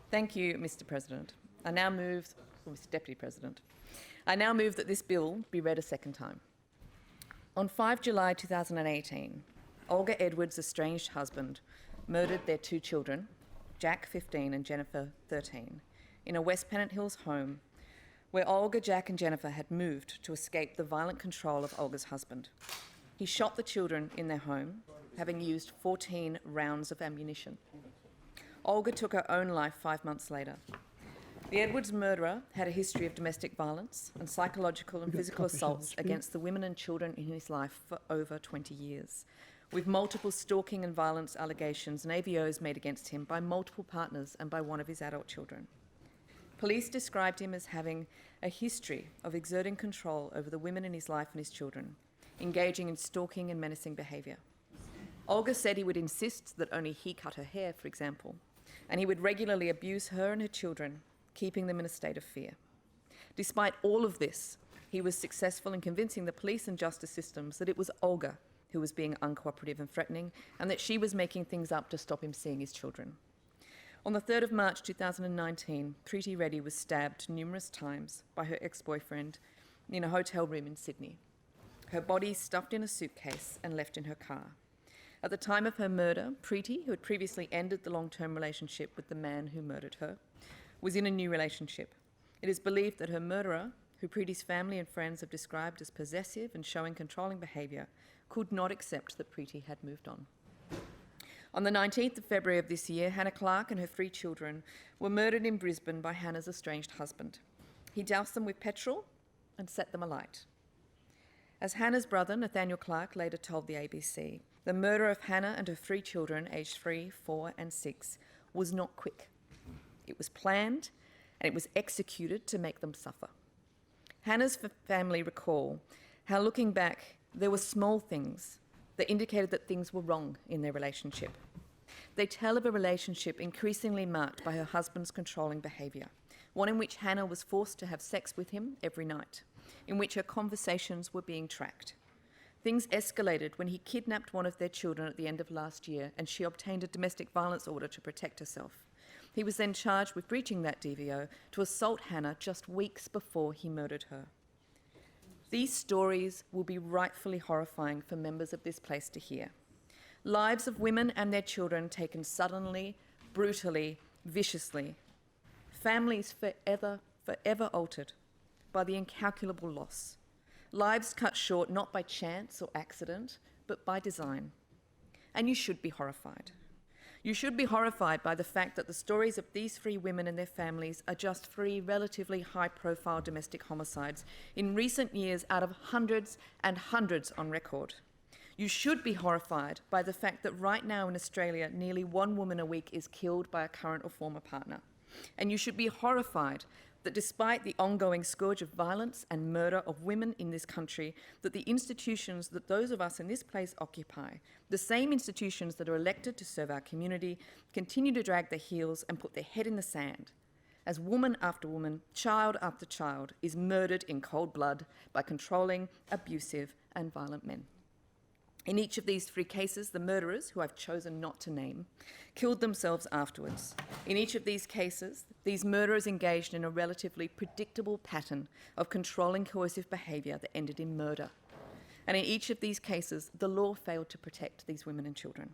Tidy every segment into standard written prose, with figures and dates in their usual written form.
Thank you, Mr. President. Mr. Deputy President, I now move that this bill be read a second time. On 5 July 2018, Olga Edwards' estranged husband murdered their two children, Jack, 15, and Jennifer, 13, in a West Pennant Hills home where Olga, Jack, and Jennifer had moved to escape the violent control of Olga's husband. He shot the children in their home, having used 14 rounds of ammunition. Olga took her own life 5 months later. The Edwards murderer had a history of domestic violence and psychological and physical assaults against the women and children in his life for over 20 years, with multiple stalking and violence allegations and AVOs made against him by multiple partners and by one of his adult children. Police described him as having a history of exerting control over the women in his life and his children, engaging in stalking and menacing behaviour. Olga said he would insist that only he cut her hair, for example, and he would regularly abuse her and her children, keeping them in a state of fear. Despite all of this, he was successful in convincing the police and justice systems that it was Olga who was being uncooperative and threatening, and that she was making things up to stop him seeing his children. On the 3rd of March 2019, Preeti Reddy was stabbed numerous times by her ex-boyfriend in a hotel room in Sydney. Her body stuffed in a suitcase and left in her car. At the time of her murder, Preeti, who had previously ended the long-term relationship with the man who murdered her, was in a new relationship. It is believed that her murderer, who Preeti's family and friends have described as possessive and showing controlling behaviour, could not accept that Preeti had moved on. On the 19th of February of this year, Hannah Clark and her 3 children were murdered in Brisbane by Hannah's estranged husband. He doused them with petrol and set them alight. As Hannah's brother, Nathaniel Clark, later told the ABC, the murder of Hannah and her 3 children, aged 3, 4 and 6, was not quick. It was planned and it was executed to make them suffer. Hannah's family recall how, looking back, there were small things that indicated that things were wrong in their relationship. They tell of a relationship increasingly marked by her husband's controlling behaviour, one in which Hannah was forced to have sex with him every night, in which her conversations were being tracked. Things escalated when he kidnapped one of their children at the end of last year and she obtained a domestic violence order to protect herself. He was then charged with breaching that DVO to assault Hannah just weeks before he murdered her. These stories will be rightfully horrifying for members of this place to hear. Lives of women and their children taken suddenly, brutally, viciously. Families forever altered by the incalculable loss. Lives cut short not by chance or accident, but by design. And you should be horrified. You should be horrified by the fact that the stories of these 3 women and their families are just 3 relatively high-profile domestic homicides in recent years out of hundreds and hundreds on record. You should be horrified by the fact that right now in Australia, nearly 1 woman a week is killed by a current or former partner. And you should be horrified that despite the ongoing scourge of violence and murder of women in this country, that the institutions that those of us in this place occupy, the same institutions that are elected to serve our community, continue to drag their heels and put their head in the sand, as woman after woman, child after child, is murdered in cold blood by controlling, abusive and violent men. In each of these 3 cases, the murderers, who I've chosen not to name, killed themselves afterwards. In each of these cases, these murderers engaged in a relatively predictable pattern of controlling coercive behaviour that ended in murder. And in each of these cases, the law failed to protect these women and children.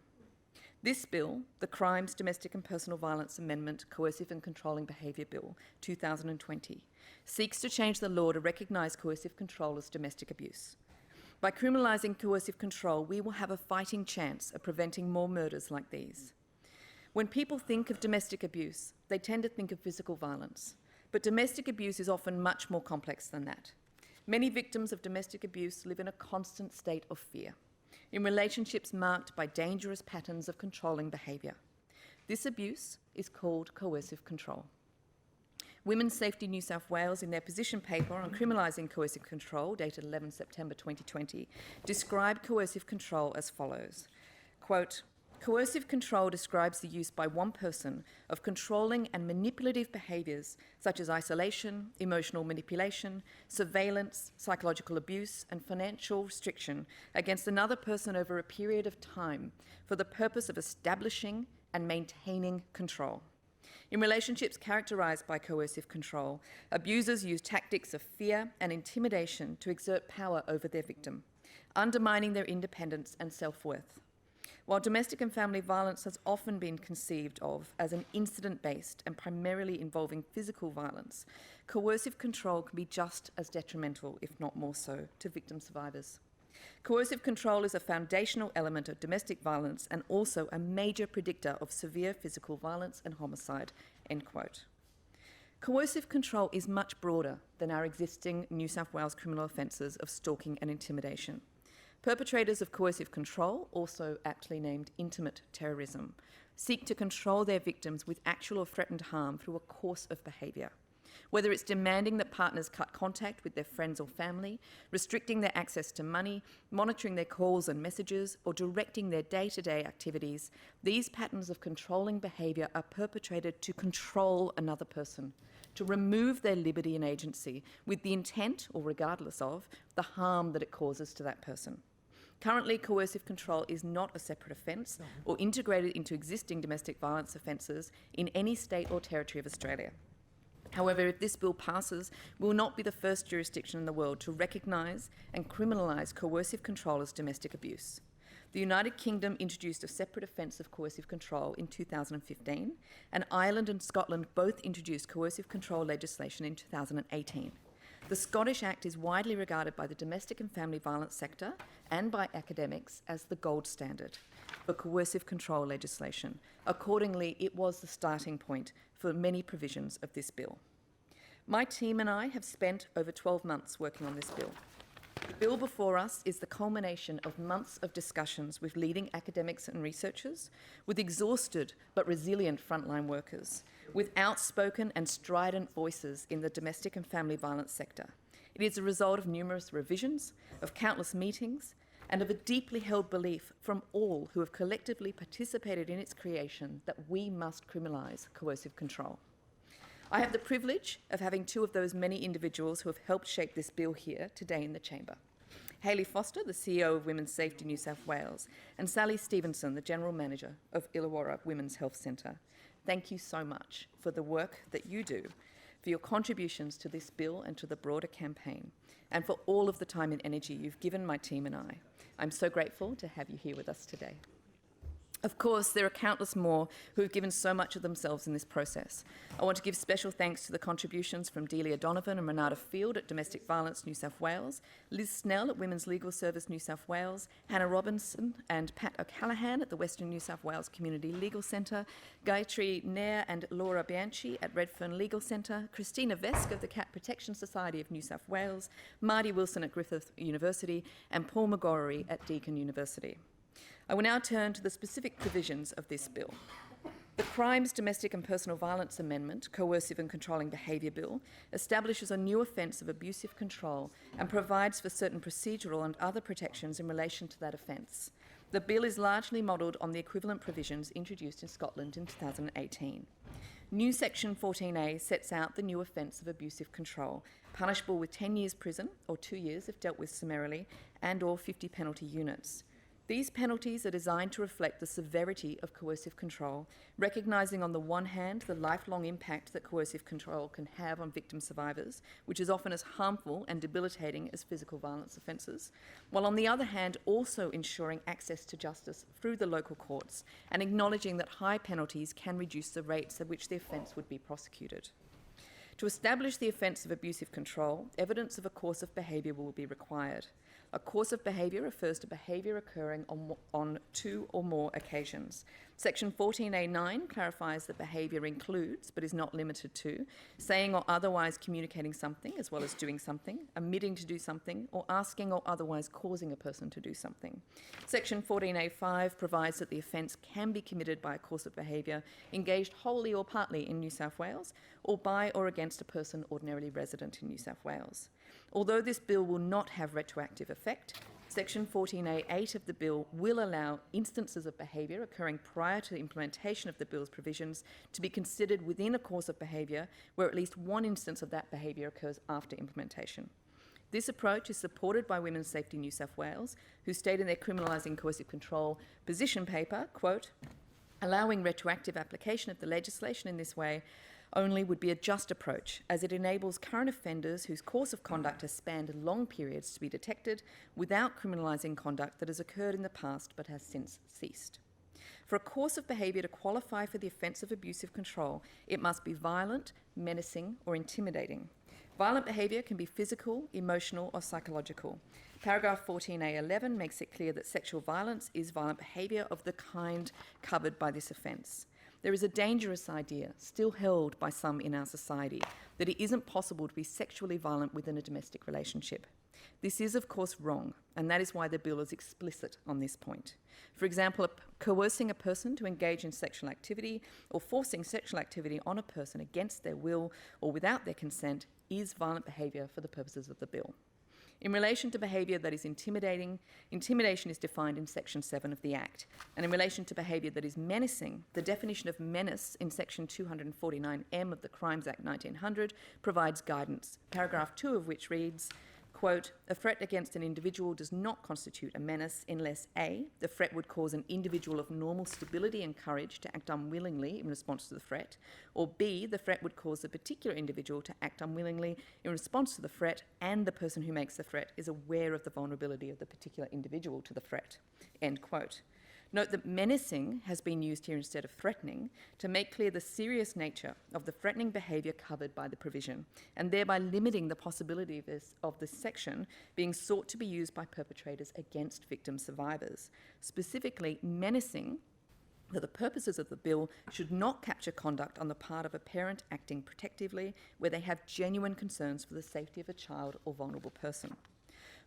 This bill, the Crimes, Domestic and Personal Violence Amendment, Coercive and Controlling Behaviour Bill 2020, seeks to change the law to recognise coercive control as domestic abuse. By criminalising coercive control, we will have a fighting chance of preventing more murders like these. When people think of domestic abuse, they tend to think of physical violence. But domestic abuse is often much more complex than that. Many victims of domestic abuse live in a constant state of fear, in relationships marked by dangerous patterns of controlling behaviour. This abuse is called coercive control. Women's Safety New South Wales, in their position paper on criminalising coercive control, dated 11 September 2020, described coercive control as follows. Quote, coercive control describes the use by one person of controlling and manipulative behaviours such as isolation, emotional manipulation, surveillance, psychological abuse and financial restriction against another person over a period of time for the purpose of establishing and maintaining control. In relationships characterised by coercive control, abusers use tactics of fear and intimidation to exert power over their victim, undermining their independence and self-worth. While domestic and family violence has often been conceived of as an incident-based and primarily involving physical violence, coercive control can be just as detrimental, if not more so, to victim survivors. Coercive control is a foundational element of domestic violence and also a major predictor of severe physical violence and homicide, end quote. Coercive control is much broader than our existing New South Wales criminal offences of stalking and intimidation. Perpetrators of coercive control, also aptly named intimate terrorism, seek to control their victims with actual or threatened harm through a course of behaviour. Whether it's demanding that partners cut contact with their friends or family, restricting their access to money, monitoring their calls and messages, or directing their day-to-day activities, these patterns of controlling behaviour are perpetrated to control another person, to remove their liberty and agency with the intent, or regardless of, the harm that it causes to that person. Currently, coercive control is not a separate offence or integrated into existing domestic violence offences in any state or territory of Australia. However, if this bill passes, we will not be the first jurisdiction in the world to recognise and criminalise coercive control as domestic abuse. The United Kingdom introduced a separate offence of coercive control in 2015, and Ireland and Scotland both introduced coercive control legislation in 2018. The Scottish Act is widely regarded by the domestic and family violence sector and by academics as the gold standard for coercive control legislation. Accordingly, it was the starting point for many provisions of this bill. My team and I have spent over 12 months working on this bill. The bill before us is the culmination of months of discussions with leading academics and researchers, with exhausted but resilient frontline workers, with outspoken and strident voices in the domestic and family violence sector. It is a result of numerous revisions, of countless meetings, and of a deeply held belief from all who have collectively participated in its creation that we must criminalise coercive control. I have the privilege of having two of those many individuals who have helped shape this bill here today in the chamber. Hayley Foster, the CEO of Women's Safety New South Wales, and Sally Stevenson, the General Manager of Illawarra Women's Health Centre. Thank you so much for the work that you do, for your contributions to this bill and to the broader campaign, and for all of the time and energy you've given my team and I. I'm so grateful to have you here with us today. Of course, there are countless more who have given so much of themselves in this process. I want to give special thanks to the contributions from Delia Donovan and Renata Field at Domestic Violence New South Wales, Liz Snell at Women's Legal Service New South Wales, Hannah Robinson and Pat O'Callaghan at the Western New South Wales Community Legal Centre, Gayatri Nair and Laura Bianchi at Redfern Legal Centre, Christina Vesk of the Cat Protection Society of New South Wales, Marty Wilson at Griffith University, and Paul McGorry at Deakin University. I will now turn to the specific provisions of this bill. The Crimes, Domestic and Personal Violence Amendment, Coercive and Controlling Behaviour Bill, establishes a new offence of abusive control and provides for certain procedural and other protections in relation to that offence. The bill is largely modelled on the equivalent provisions introduced in Scotland in 2018. New Section 14A sets out the new offence of abusive control, punishable with 10 years prison or 2 years if dealt with summarily, and or 50 penalty units. These penalties are designed to reflect the severity of coercive control, recognising on the one hand the lifelong impact that coercive control can have on victim survivors, which is often as harmful and debilitating as physical violence offences, while on the other hand also ensuring access to justice through the local courts and acknowledging that high penalties can reduce the rates at which the offence would be prosecuted. To establish the offence of abusive control, evidence of a course of behaviour will be required. A course of behaviour refers to behaviour occurring on two or more occasions. Section 14A9 clarifies that behaviour includes, but is not limited to, saying or otherwise communicating something as well as doing something, omitting to do something, or asking or otherwise causing a person to do something. Section 14A5 provides that the offence can be committed by a course of behaviour engaged wholly or partly in New South Wales, or by or against a person ordinarily resident in New South Wales. Although this bill will not have retroactive effect, Section 14A8 of the bill will allow instances of behaviour occurring prior to the implementation of the bill's provisions to be considered within a course of behaviour where at least one instance of that behaviour occurs after implementation. This approach is supported by Women's Safety New South Wales, who state in their Criminalising Coercive Control position paper, quote, Allowing retroactive application of the legislation in this way only would be a just approach, as it enables current offenders whose course of conduct has spanned long periods to be detected without criminalising conduct that has occurred in the past but has since ceased. For a course of behaviour to qualify for the offence of abusive control, it must be violent, menacing, or intimidating. Violent behaviour can be physical, emotional, or psychological. Paragraph 14A11 makes it clear that sexual violence is violent behaviour of the kind covered by this offence. There is a dangerous idea, still held by some in our society, that it isn't possible to be sexually violent within a domestic relationship. This is, of course, wrong, and that is why the bill is explicit on this point. For example, coercing a person to engage in sexual activity or forcing sexual activity on a person against their will or without their consent is violent behaviour for the purposes of the bill. In relation to behaviour that is intimidating, intimidation is defined in Section 7 of the Act. And in relation to behaviour that is menacing, the definition of menace in Section 249M of the Crimes Act 1900 provides guidance, paragraph 2 of which reads, quote, a threat against an individual does not constitute a menace unless A, the threat would cause an individual of normal stability and courage to act unwillingly in response to the threat, or B, the threat would cause a particular individual to act unwillingly in response to the threat and the person who makes the threat is aware of the vulnerability of the particular individual to the threat, end quote. Note that menacing has been used here instead of threatening to make clear the serious nature of the threatening behaviour covered by the provision, and thereby limiting the possibility of this section being sought to be used by perpetrators against victim survivors. Specifically, menacing, for the purposes of the bill, should not capture conduct on the part of a parent acting protectively where they have genuine concerns for the safety of a child or vulnerable person.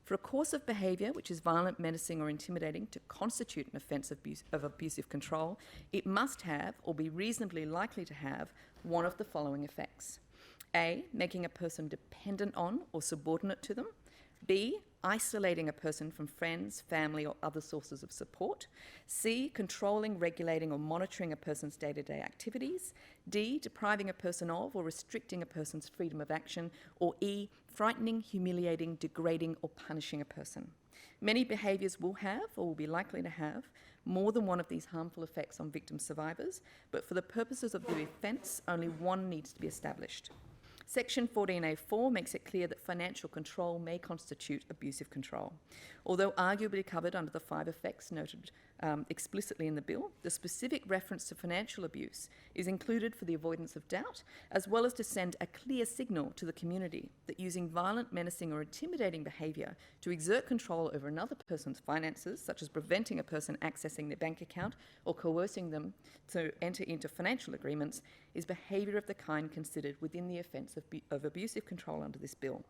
For a course of behaviour which is violent, menacing or intimidating to constitute an offence of abusive control, it must have or be reasonably likely to have one of the following effects. A, making a person dependent on or subordinate to them. B, isolating a person from friends, family or other sources of support. C, controlling, regulating or monitoring a person's day-to-day activities. D, depriving a person of or restricting a person's freedom of action. Or E, frightening, humiliating, degrading or punishing a person. Many behaviours will have or will be likely to have more than one of these harmful effects on victim survivors, but for the purposes of the offence, only one needs to be established. Section 14A4 makes it clear that financial control may constitute abusive control. Although arguably covered under the 5 effects noted explicitly in the bill, the specific reference to financial abuse is included for the avoidance of doubt, as well as to send a clear signal to the community that using violent, menacing or intimidating behaviour to exert control over another person's finances, such as preventing a person accessing their bank account or coercing them to enter into financial agreements, is behaviour of the kind considered within the offence of abusive control under this bill.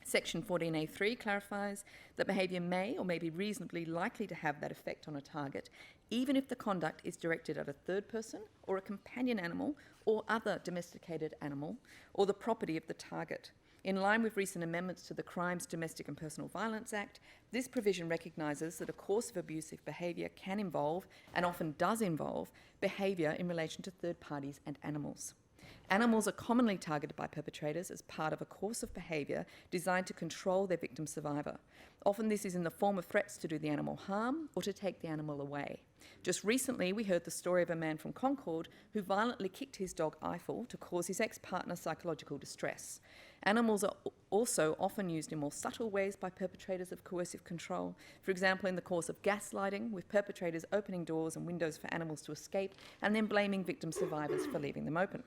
Section 14A3 clarifies that behaviour may or may be reasonably likely to have that effect on a target, even if the conduct is directed at a third person or a companion animal or other domesticated animal or the property of the target. In line with recent amendments to the Crimes, Domestic and Personal Violence Act, this provision recognises that a course of abusive behaviour can involve, and often does involve, behaviour in relation to third parties and animals. Animals are commonly targeted by perpetrators as part of a course of behaviour designed to control their victim survivor. Often this is in the form of threats to do the animal harm or to take the animal away. Just recently, we heard the story of a man from Concord who violently kicked his dog Eiffel to cause his ex-partner psychological distress. Animals are also often used in more subtle ways by perpetrators of coercive control. For example, in the course of gaslighting, with perpetrators opening doors and windows for animals to escape and then blaming victim survivors for leaving them open.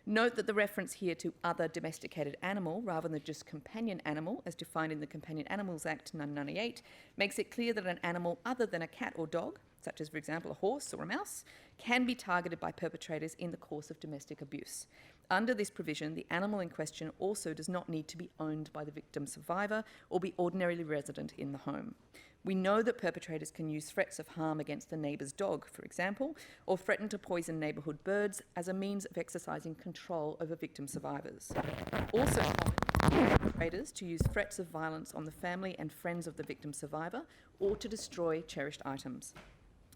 Note that the reference here to other domesticated animal rather than just companion animal, as defined in the Companion Animals Act 1998, makes it clear that an animal other than a cat or dog, such as, for example, a horse or a mouse, can be targeted by perpetrators in the course of domestic abuse. Under this provision, the animal in question also does not need to be owned by the victim survivor or be ordinarily resident in the home. We know that perpetrators can use threats of harm against a neighbour's dog, for example, or threaten to poison neighbourhood birds as a means of exercising control over victim survivors. Also common for perpetrators to use threats of violence on the family and friends of the victim survivor or to destroy cherished items.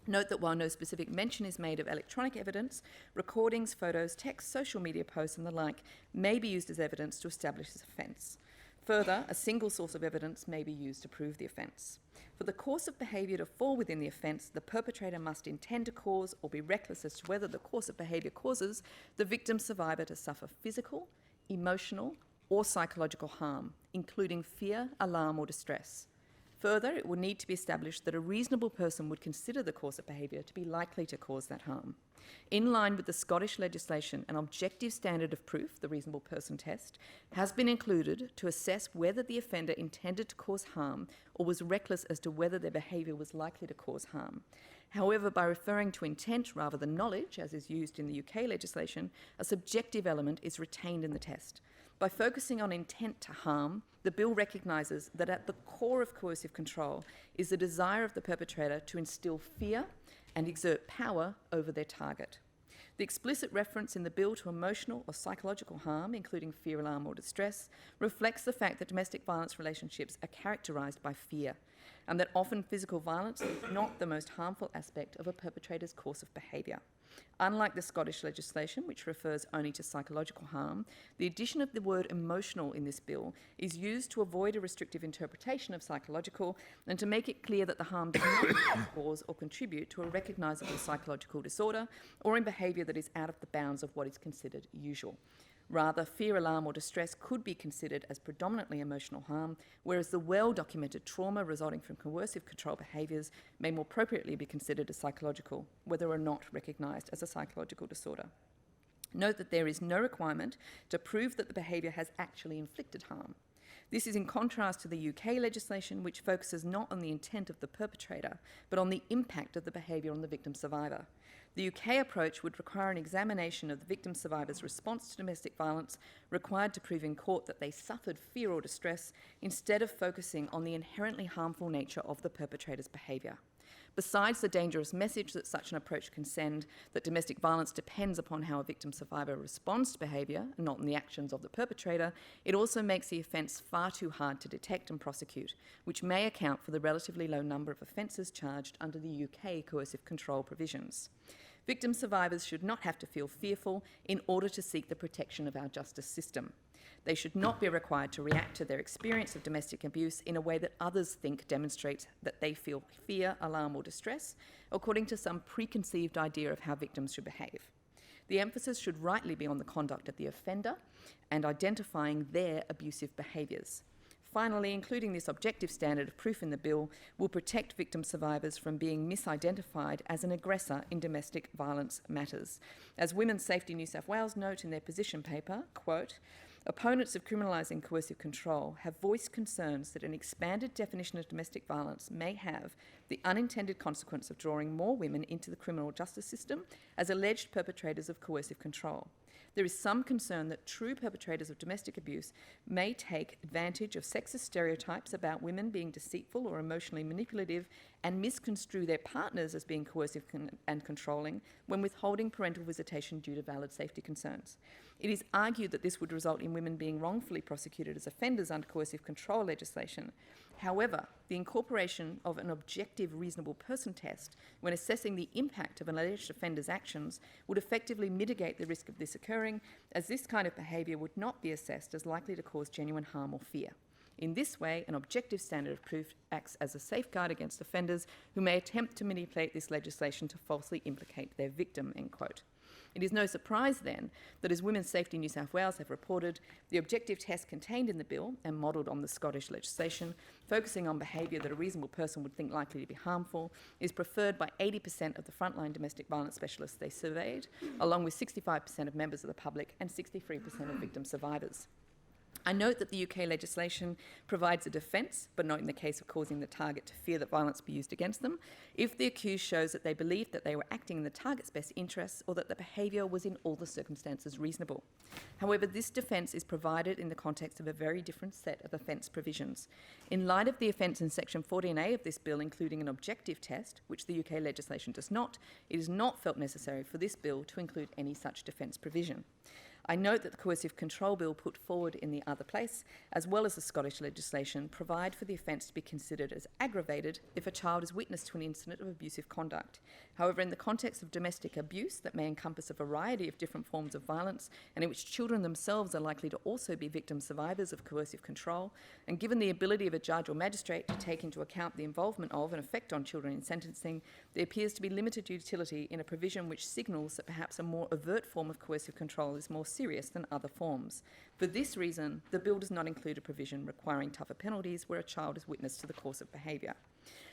Note that while no specific mention is made of electronic evidence, recordings, photos, text, social media posts and the like may be used as evidence to establish this offence. Further, a single source of evidence may be used to prove the offence. For the course of behaviour to fall within the offence, the perpetrator must intend to cause or be reckless as to whether the course of behaviour causes the victim survivor to suffer physical, emotional, or psychological harm, including fear, alarm, or distress. Further, it will need to be established that a reasonable person would consider the course of behaviour to be likely to cause that harm. In line with the Scottish legislation, an objective standard of proof, the reasonable person test, has been included to assess whether the offender intended to cause harm or was reckless as to whether their behaviour was likely to cause harm. However, by referring to intent rather than knowledge, as is used in the UK legislation, a subjective element is retained in the test. By focusing on intent to harm, the bill recognises that at the core of coercive control is the desire of the perpetrator to instill fear and exert power over their target. The explicit reference in the bill to emotional or psychological harm, including fear, alarm, or distress, reflects the fact that domestic violence relationships are characterised by fear, and that often physical violence is not the most harmful aspect of a perpetrator's course of behaviour. Unlike the Scottish legislation, which refers only to psychological harm, the addition of the word emotional in this bill is used to avoid a restrictive interpretation of psychological and to make it clear that the harm does not cause or contribute to a recognisable psychological disorder or in behaviour that is out of the bounds of what is considered usual. Rather, fear, alarm, or distress could be considered as predominantly emotional harm, whereas the well-documented trauma resulting from coercive control behaviours may more appropriately be considered as psychological, whether or not recognised as a psychological disorder. Note that there is no requirement to prove that the behaviour has actually inflicted harm. This is in contrast to the UK legislation, which focuses not on the intent of the perpetrator, but on the impact of the behaviour on the victim survivor. The UK approach would require an examination of the victim survivor's response to domestic violence, required to prove in court that they suffered fear or distress, instead of focusing on the inherently harmful nature of the perpetrator's behaviour. Besides the dangerous message that such an approach can send, that domestic violence depends upon how a victim survivor responds to behaviour, and not on the actions of the perpetrator, it also makes the offence far too hard to detect and prosecute, which may account for the relatively low number of offences charged under the UK coercive control provisions. Victim survivors should not have to feel fearful in order to seek the protection of our justice system. They should not be required to react to their experience of domestic abuse in a way that others think demonstrates that they feel fear, alarm, or distress, according to some preconceived idea of how victims should behave. The emphasis should rightly be on the conduct of the offender and identifying their abusive behaviours. Finally, including this objective standard of proof in the bill will protect victim survivors from being misidentified as an aggressor in domestic violence matters. As Women's Safety New South Wales note in their position paper, quote, "Opponents of criminalising coercive control have voiced concerns that an expanded definition of domestic violence may have the unintended consequence of drawing more women into the criminal justice system as alleged perpetrators of coercive control. There is some concern that true perpetrators of domestic abuse may take advantage of sexist stereotypes about women being deceitful or emotionally manipulative and misconstrue their partners as being coercive and controlling when withholding parental visitation due to valid safety concerns. It is argued that this would result in women being wrongfully prosecuted as offenders under coercive control legislation. However, the incorporation of an objective reasonable person test when assessing the impact of an alleged offender's actions would effectively mitigate the risk of this occurring, as this kind of behaviour would not be assessed as likely to cause genuine harm or fear. In this way, an objective standard of proof acts as a safeguard against offenders who may attempt to manipulate this legislation to falsely implicate their victim," end quote. It is no surprise, then, that as Women's Safety New South Wales have reported, the objective test contained in the bill and modelled on the Scottish legislation, focusing on behaviour that a reasonable person would think likely to be harmful, is preferred by 80% of the frontline domestic violence specialists they surveyed, along with 65% of members of the public and 63% of victim survivors. I note that the UK legislation provides a defence, but not in the case of causing the target to fear that violence be used against them, if the accused shows that they believed that they were acting in the target's best interests or that the behaviour was in all the circumstances reasonable. However, this defence is provided in the context of a very different set of offence provisions. In light of the offence in Section 14A of this bill, including an objective test, which the UK legislation does not, it is not felt necessary for this bill to include any such defence provision. I note that the Coercive Control Bill put forward in the other place, as well as the Scottish legislation, provide for the offence to be considered as aggravated if a child is witness to an incident of abusive conduct. However, in the context of domestic abuse that may encompass a variety of different forms of violence, and in which children themselves are likely to also be victim survivors of coercive control, and given the ability of a judge or magistrate to take into account the involvement of and effect on children in sentencing, there appears to be limited utility in a provision which signals that perhaps a more overt form of coercive control is more serious than other forms. For this reason, the bill does not include a provision requiring tougher penalties where a child is witness to the course of behaviour.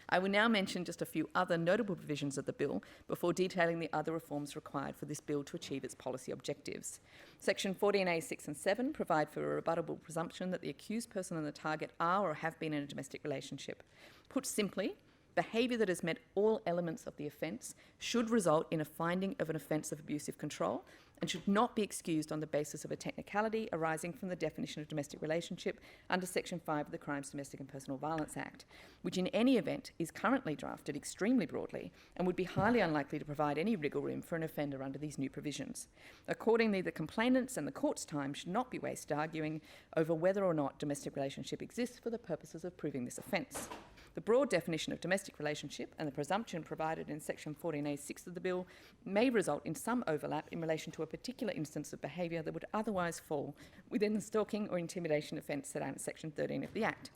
I will now mention just a few other notable provisions of the bill before detailing the other reforms required for this bill to achieve its policy objectives. Section 14A 6 and 7 provide for a rebuttable presumption that the accused person and the target are or have been in a domestic relationship. Put simply, behaviour that has met all elements of the offence should result in a finding of an offence of abusive control and should not be excused on the basis of a technicality arising from the definition of domestic relationship under Section 5 of the Crimes, Domestic and Personal Violence Act, which in any event is currently drafted extremely broadly and would be highly unlikely to provide any wriggle room for an offender under these new provisions. Accordingly, the complainants and the court's time should not be wasted arguing over whether or not domestic relationship exists for the purposes of proving this offence. The broad definition of domestic relationship and the presumption provided in Section 14A6 of the bill may result in some overlap in relation to a particular instance of behaviour that would otherwise fall within the stalking or intimidation offence set out in Section 13 of the Act.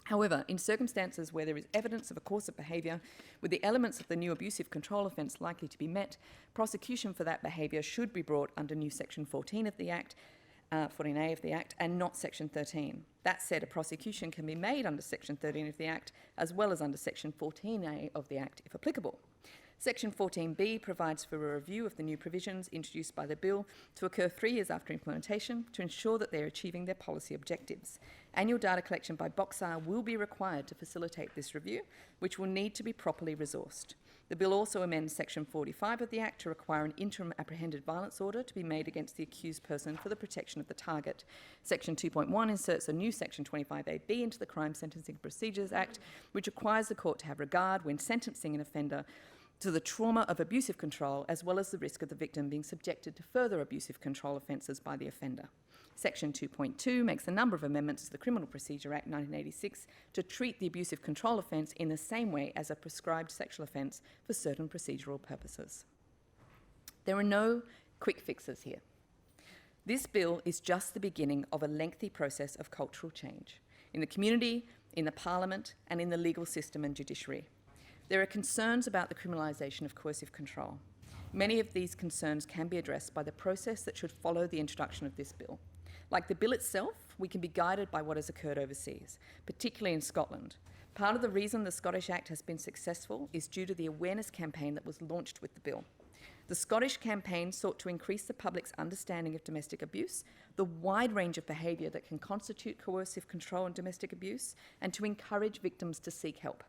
However, in circumstances where there is evidence of a course of behaviour with the elements of the new abusive control offence likely to be met, prosecution for that behaviour should be brought under new Section 14 of the Act, 14A of the Act, and not Section 13. That said, a prosecution can be made under Section 13 of the Act, as well as under Section 14A of the Act, if applicable. Section 14B provides for a review of the new provisions introduced by the bill to occur 3 years after implementation to ensure that they are achieving their policy objectives. Annual data collection by Boxar will be required to facilitate this review, which will need to be properly resourced. The bill also amends Section 45 of the Act to require an interim apprehended violence order to be made against the accused person for the protection of the target. Section 2.1 inserts a new Section 25AB into the Crime Sentencing Procedures Act, which requires the court to have regard when sentencing an offender to the trauma of abusive control, as well as the risk of the victim being subjected to further abusive control offences by the offender. Section 2.2 makes a number of amendments to the Criminal Procedure Act 1986 to treat the abusive control offence in the same way as a prescribed sexual offence for certain procedural purposes. There are no quick fixes here. This bill is just the beginning of a lengthy process of cultural change in the community, in the Parliament, and in the legal system and judiciary. There are concerns about the criminalisation of coercive control. Many of these concerns can be addressed by the process that should follow the introduction of this bill. Like the bill itself, we can be guided by what has occurred overseas, particularly in Scotland. Part of the reason the Scottish Act has been successful is due to the awareness campaign that was launched with the bill. The Scottish campaign sought to increase the public's understanding of domestic abuse, the wide range of behaviour that can constitute coercive control and domestic abuse, and to encourage victims to seek help.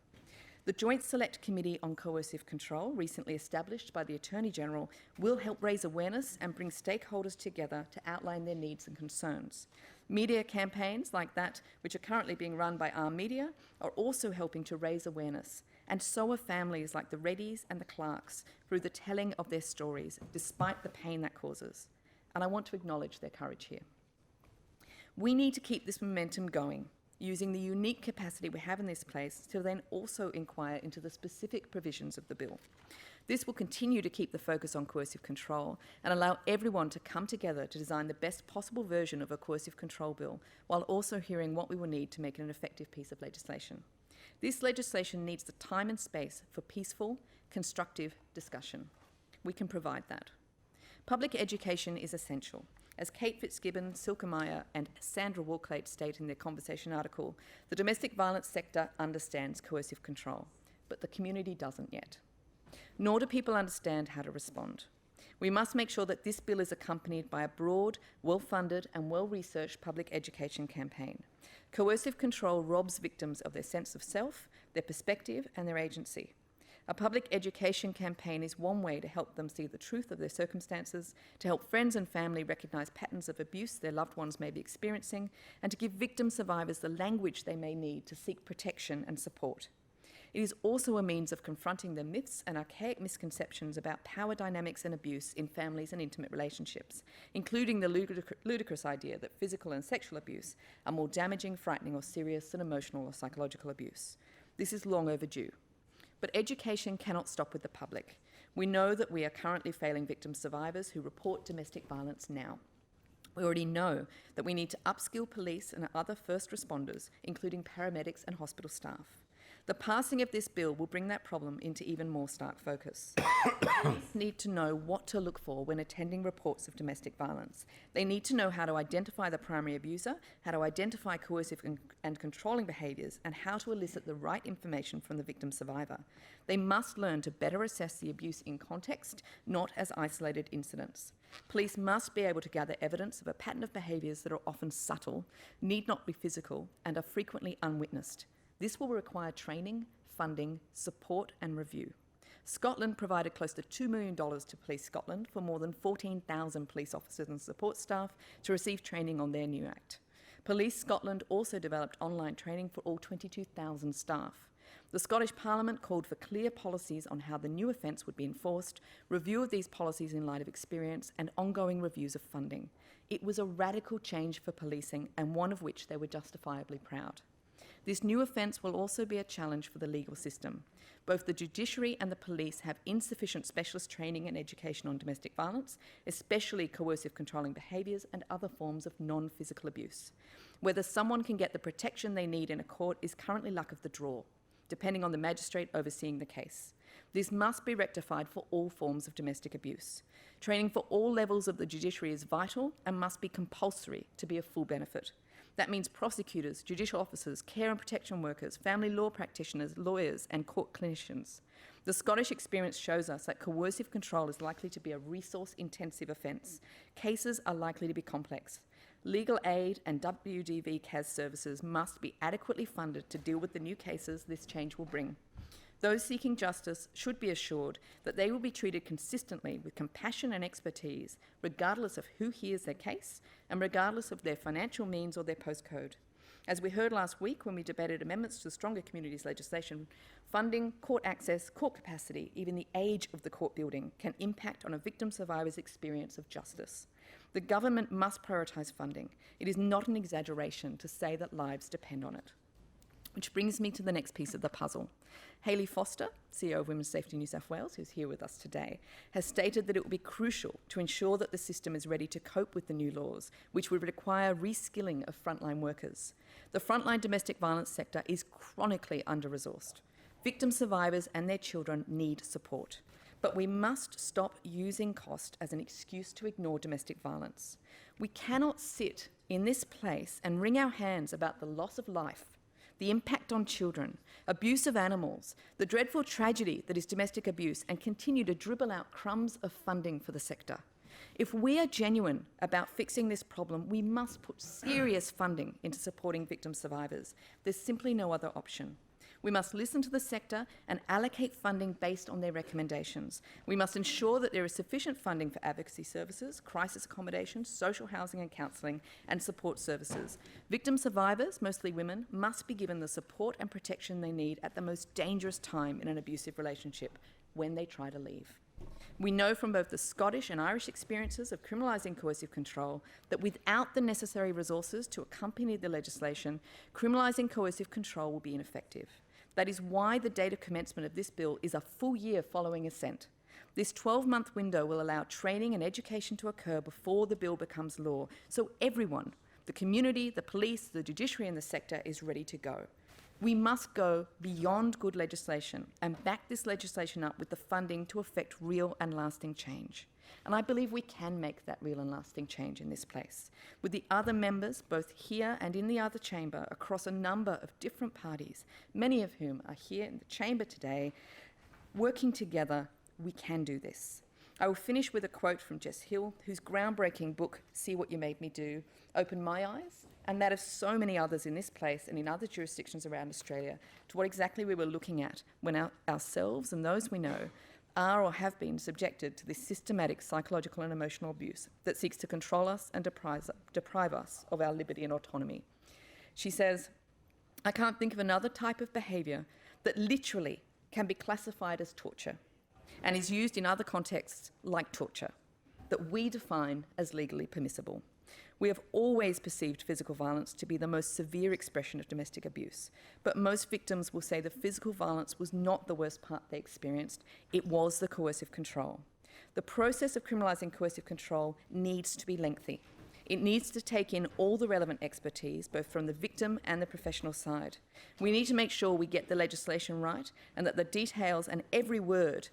The Joint Select Committee on Coercive Control, recently established by the Attorney-General, will help raise awareness and bring stakeholders together to outline their needs and concerns. Media campaigns like that, which are currently being run by Our Media, are also helping to raise awareness, and so are families like the Reddys and the Clarks through the telling of their stories, despite the pain that causes. And I want to acknowledge their courage here. We need to keep this momentum going, using the unique capacity we have in this place to then also inquire into the specific provisions of the bill. This will continue to keep the focus on coercive control and allow everyone to come together to design the best possible version of a coercive control bill, while also hearing what we will need to make it an effective piece of legislation. This legislation needs the time and space for peaceful, constructive discussion. We can provide that. Public education is essential. As Kate Fitzgibbon, Silke Meyer and Sandra Walklate state in their Conversation article, the domestic violence sector understands coercive control, but the community doesn't yet. Nor do people understand how to respond. We must make sure that this bill is accompanied by a broad, well-funded and well-researched public education campaign. Coercive control robs victims of their sense of self, their perspective and their agency. A public education campaign is one way to help them see the truth of their circumstances, to help friends and family recognise patterns of abuse their loved ones may be experiencing, and to give victim survivors the language they may need to seek protection and support. It is also a means of confronting the myths and archaic misconceptions about power dynamics and abuse in families and intimate relationships, including the ludicrous idea that physical and sexual abuse are more damaging, frightening, or serious than emotional or psychological abuse. This is long overdue. But education cannot stop with the public. We know that we are currently failing victim survivors who report domestic violence now. We already know that we need to upskill police and other first responders, including paramedics and hospital staff. The passing of this bill will bring that problem into even more stark focus. Police need to know what to look for when attending reports of domestic violence. They need to know how to identify the primary abuser, how to identify coercive and controlling behaviours, and how to elicit the right information from the victim survivor. They must learn to better assess the abuse in context, not as isolated incidents. Police must be able to gather evidence of a pattern of behaviours that are often subtle, need not be physical, and are frequently unwitnessed. This will require training, funding, support and review. Scotland provided close to $2 million to Police Scotland for more than 14,000 police officers and support staff to receive training on their new Act. Police Scotland also developed online training for all 22,000 staff. The Scottish Parliament called for clear policies on how the new offence would be enforced, review of these policies in light of experience, and ongoing reviews of funding. It was a radical change for policing, and one of which they were justifiably proud. This new offence will also be a challenge for the legal system. Both the judiciary and the police have insufficient specialist training and education on domestic violence, especially coercive controlling behaviours and other forms of non-physical abuse. Whether someone can get the protection they need in a court is currently luck of the draw, depending on the magistrate overseeing the case. This must be rectified for all forms of domestic abuse. Training for all levels of the judiciary is vital and must be compulsory to be of full benefit. That means prosecutors, judicial officers, care and protection workers, family law practitioners, lawyers, and court clinicians. The Scottish experience shows us that coercive control is likely to be a resource-intensive offence. Cases are likely to be complex. Legal aid and WDV CAS services must be adequately funded to deal with the new cases this change will bring. Those seeking justice should be assured that they will be treated consistently with compassion and expertise, regardless of who hears their case and regardless of their financial means or their postcode. As we heard last week when we debated amendments to the Stronger Communities legislation, funding, court access, court capacity, even the age of the court building can impact on a victim survivor's experience of justice. The government must prioritise funding. It is not an exaggeration to say that lives depend on it. Which brings me to the next piece of the puzzle. Hayley Foster, CEO of Women's Safety New South Wales, who's here with us today, has stated that it will be crucial to ensure that the system is ready to cope with the new laws, which would require reskilling of frontline workers. The frontline domestic violence sector is chronically under-resourced. Victim survivors and their children need support. But we must stop using cost as an excuse to ignore domestic violence. We cannot sit in this place and wring our hands about the loss of life, the impact on children, abuse of animals, the dreadful tragedy that is domestic abuse, and continue to dribble out crumbs of funding for the sector. If we are genuine about fixing this problem, we must put serious funding into supporting victim survivors. There's simply no other option. We must listen to the sector and allocate funding based on their recommendations. We must ensure that there is sufficient funding for advocacy services, crisis accommodation, social housing and counselling, and support services. Victim survivors, mostly women, must be given the support and protection they need at the most dangerous time in an abusive relationship, when they try to leave. We know from both the Scottish and Irish experiences of criminalising coercive control that without the necessary resources to accompany the legislation, criminalising coercive control will be ineffective. That is why the date of commencement of this bill is a full year following assent. This 12-month window will allow training and education to occur before the bill becomes law, so everyone, the community, the police, the judiciary and the sector, is ready to go. We must go beyond good legislation and back this legislation up with the funding to effect real and lasting change. And I believe we can make that real and lasting change in this place, with the other members, both here and in the other chamber, across a number of different parties, many of whom are here in the chamber today. Working together, we can do this. I will finish with a quote from Jess Hill, whose groundbreaking book, See What You Made Me Do, opened my eyes, and that of so many others in this place and in other jurisdictions around Australia, to what exactly we were looking at when ourselves and those we know are or have been subjected to this systematic psychological and emotional abuse that seeks to control us and deprive us of our liberty and autonomy. She says, I can't think of another type of behaviour that literally can be classified as torture and is used in other contexts like torture, that we define as legally permissible. We have always perceived physical violence to be the most severe expression of domestic abuse, but most victims will say the physical violence was not the worst part they experienced, it was the coercive control. The process of criminalising coercive control needs to be lengthy. It needs to take in all the relevant expertise, both from the victim and the professional side. We need to make sure we get the legislation right and that the details and every word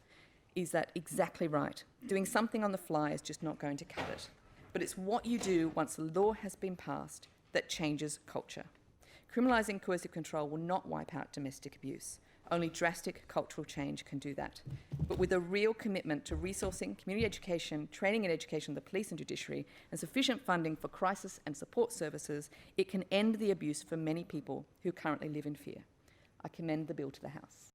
is that exactly right. Doing something on the fly is just not going to cut it. But it's what you do once the law has been passed that changes culture. Criminalising coercive control will not wipe out domestic abuse. Only drastic cultural change can do that. But with a real commitment to resourcing, community education, training and education of the police and judiciary, and sufficient funding for crisis and support services, it can end the abuse for many people who currently live in fear. I commend the bill to the House.